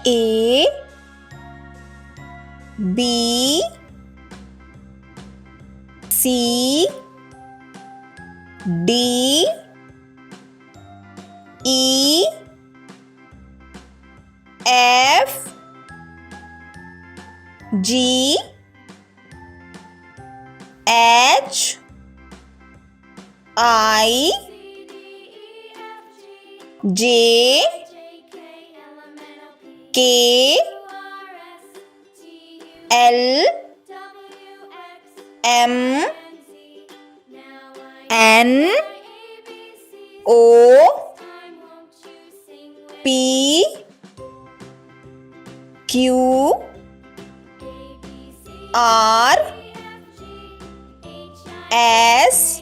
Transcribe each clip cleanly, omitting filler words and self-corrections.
A B C D E F G H I J K L M N O P Q R S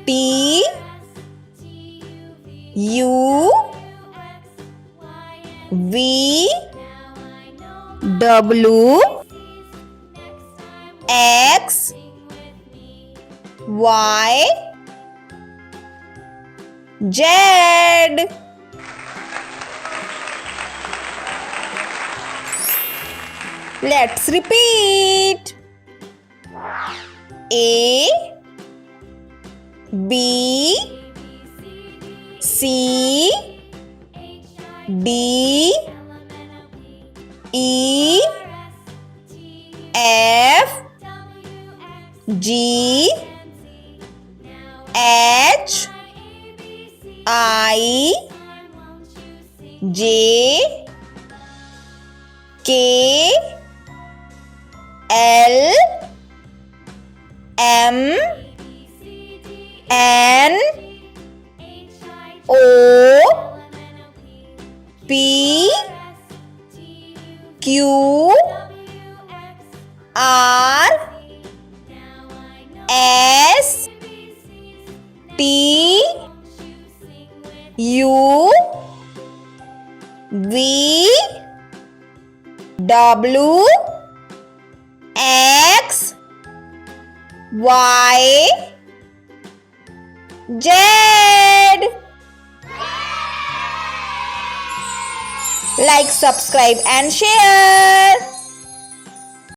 T U V W X Y Z. Let's repeat. A B C D E F G H I J K L M N O P Q R S T U V W X Y Z. Like, subscribe and share.